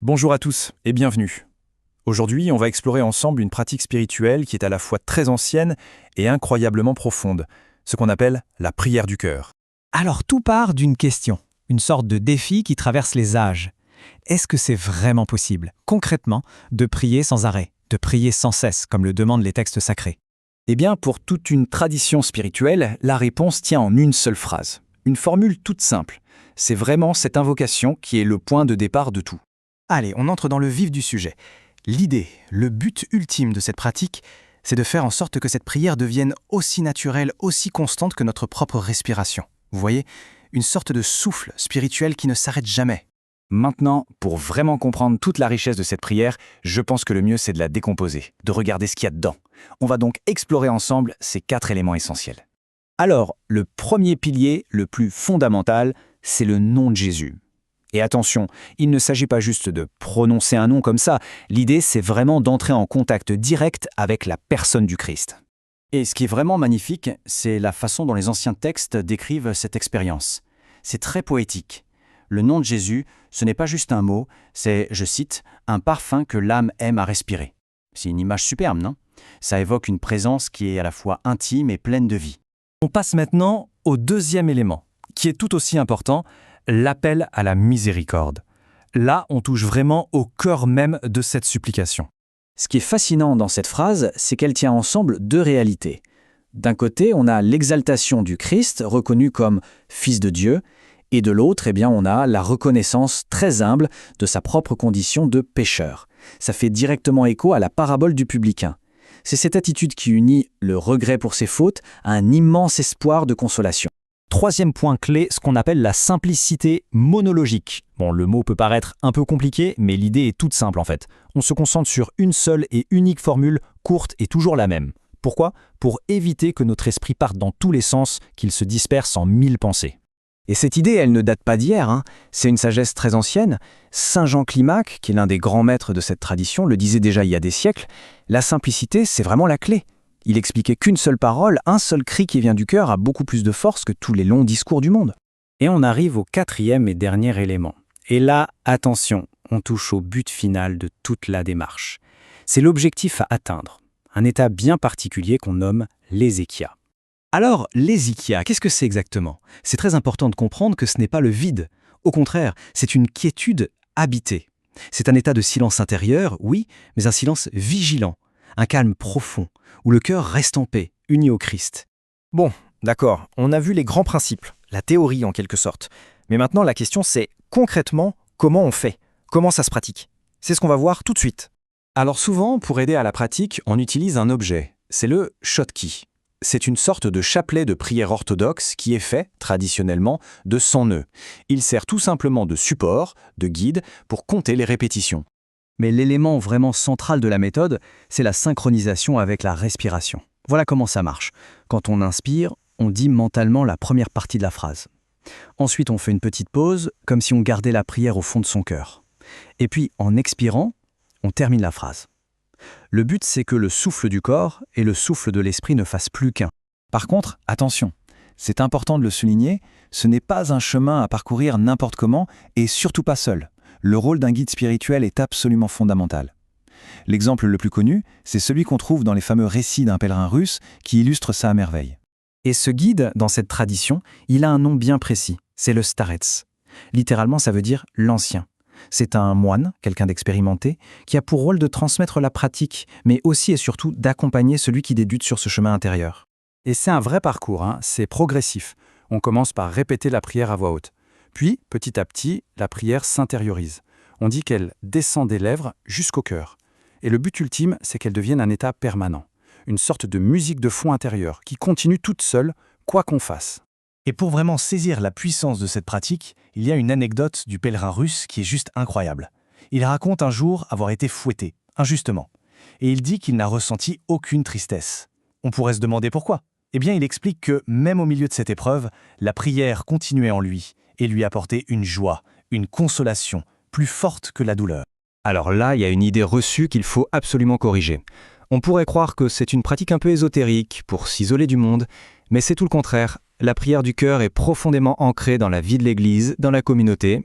Bonjour à tous et bienvenue. Aujourd'hui, on va explorer ensemble une pratique spirituelle qui est à la fois très ancienne et incroyablement profonde, ce qu'on appelle la prière du cœur. Alors tout part d'une question, une sorte de défi qui traverse les âges. Est-ce que c'est vraiment possible, concrètement, de prier sans arrêt, de prier sans cesse, comme le demandent les textes sacrés? Eh bien, pour toute une tradition spirituelle, la réponse tient en une seule phrase. Une formule toute simple. C'est vraiment cette invocation qui est le point de départ de tout. Allez, on entre dans le vif du sujet. L'idée, le but ultime de cette pratique, c'est de faire en sorte que cette prière devienne aussi naturelle, aussi constante que notre propre respiration. Vous voyez, une sorte de souffle spirituel qui ne s'arrête jamais. Maintenant, pour vraiment comprendre toute la richesse de cette prière, je pense que le mieux c'est de la décomposer, de regarder ce qu'il y a dedans. On va donc explorer ensemble ces 4 éléments essentiels. Alors, le premier pilier, le plus fondamental, c'est le nom de Jésus. Et attention, il ne s'agit pas juste de prononcer un nom comme ça, l'idée c'est vraiment d'entrer en contact direct avec la personne du Christ. Et ce qui est vraiment magnifique, c'est la façon dont les anciens textes décrivent cette expérience. C'est très poétique. Le nom de Jésus, ce n'est pas juste un mot, c'est, je cite, « un parfum que l'âme aime à respirer ». C'est une image superbe, non? Ça évoque une présence qui est à la fois intime et pleine de vie. On passe maintenant au deuxième élément, qui est tout aussi important, l'appel à la miséricorde. Là, on touche vraiment au cœur même de cette supplication. Ce qui est fascinant dans cette phrase, c'est qu'elle tient ensemble 2 réalités. D'un côté, on a l'exaltation du Christ, reconnu comme Fils de Dieu, et de l'autre, on a la reconnaissance très humble de sa propre condition de pécheur. Ça fait directement écho à la parabole du publicain. C'est cette attitude qui unit le regret pour ses fautes à un immense espoir de consolation. Troisième point clé, ce qu'on appelle la simplicité monologique. Bon, le mot peut paraître un peu compliqué, mais l'idée est toute simple en fait. On se concentre sur une seule et unique formule, courte et toujours la même. Pourquoi? Pour éviter que notre esprit parte dans tous les sens, qu'il se disperse en 1000 pensées. Et cette idée, elle ne date pas d'hier, C'est une sagesse très ancienne. Saint Jean Climac, qui est l'un des grands maîtres de cette tradition, le disait déjà il y a des siècles. La simplicité, c'est vraiment la clé. Il expliquait qu'une seule parole, un seul cri qui vient du cœur a beaucoup plus de force que tous les longs discours du monde. Et on arrive au 4e et dernier élément. Et là, attention, on touche au but final de toute la démarche. C'est l'objectif à atteindre, un état bien particulier qu'on nomme l'héséchia. Alors, l'héséchia, qu'est-ce que c'est exactement? C'est très important de comprendre que ce n'est pas le vide. Au contraire, c'est une quiétude habitée. C'est un état de silence intérieur, oui, mais un silence vigilant, un calme profond, où le cœur reste en paix, uni au Christ. Bon, d'accord, on a vu les grands principes, la théorie en quelque sorte. Mais maintenant, la question c'est, concrètement, comment on fait? Comment ça se pratique? C'est ce qu'on va voir tout de suite. Alors souvent, pour aider à la pratique, on utilise un objet. C'est le schottky. C'est une sorte de chapelet de prière orthodoxe qui est fait, traditionnellement, de 100 nœuds. Il sert tout simplement de support, de guide, pour compter les répétitions. Mais l'élément vraiment central de la méthode, c'est la synchronisation avec la respiration. Voilà comment ça marche. Quand on inspire, on dit mentalement la première partie de la phrase. Ensuite, on fait une petite pause, comme si on gardait la prière au fond de son cœur. Et puis, en expirant, on termine la phrase. Le but, c'est que le souffle du corps et le souffle de l'esprit ne fassent plus qu'un. Par contre, attention, c'est important de le souligner, ce n'est pas un chemin à parcourir n'importe comment et surtout pas seul. Le rôle d'un guide spirituel est absolument fondamental. L'exemple le plus connu, c'est celui qu'on trouve dans les fameux récits d'un pèlerin russe qui illustre ça à merveille. Et ce guide, dans cette tradition, il a un nom bien précis, c'est le starets. Littéralement, ça veut dire « l'ancien ». C'est un moine, quelqu'un d'expérimenté, qui a pour rôle de transmettre la pratique, mais aussi et surtout d'accompagner celui qui débute sur ce chemin intérieur. Et c'est un vrai parcours, c'est progressif. On commence par répéter la prière à voix haute. Puis, petit à petit, la prière s'intériorise. On dit qu'elle descend des lèvres jusqu'au cœur. Et le but ultime, c'est qu'elle devienne un état permanent. Une sorte de musique de fond intérieure qui continue toute seule, quoi qu'on fasse. Et pour vraiment saisir la puissance de cette pratique, il y a une anecdote du pèlerin russe qui est juste incroyable. Il raconte un jour avoir été fouetté, injustement. Et il dit qu'il n'a ressenti aucune tristesse. On pourrait se demander pourquoi. Eh bien, il explique que, même au milieu de cette épreuve, la prière continuait en lui et lui apportait une joie, une consolation, plus forte que la douleur. Alors là, il y a une idée reçue qu'il faut absolument corriger. On pourrait croire que c'est une pratique un peu ésotérique pour s'isoler du monde, mais c'est tout le contraire. La prière du cœur est profondément ancrée dans la vie de l'Église, dans la communauté.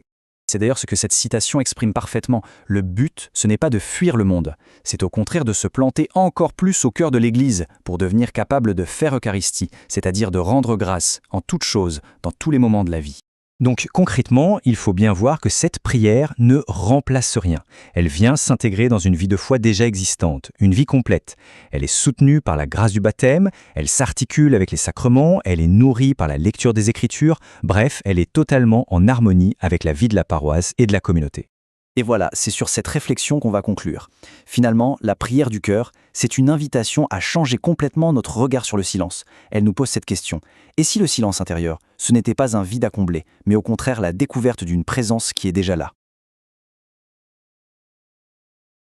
C'est d'ailleurs ce que cette citation exprime parfaitement. Le but, ce n'est pas de fuir le monde, c'est au contraire de se planter encore plus au cœur de l'Église pour devenir capable de faire Eucharistie, c'est-à-dire de rendre grâce en toutes choses, dans tous les moments de la vie. Donc concrètement, il faut bien voir que cette prière ne remplace rien. Elle vient s'intégrer dans une vie de foi déjà existante, une vie complète. Elle est soutenue par la grâce du baptême, elle s'articule avec les sacrements, elle est nourrie par la lecture des Écritures, bref, elle est totalement en harmonie avec la vie de la paroisse et de la communauté. Et voilà, c'est sur cette réflexion qu'on va conclure. Finalement, la prière du cœur, c'est une invitation à changer complètement notre regard sur le silence. Elle nous pose cette question. Et si le silence intérieur, ce n'était pas un vide à combler, mais au contraire la découverte d'une présence qui est déjà là ?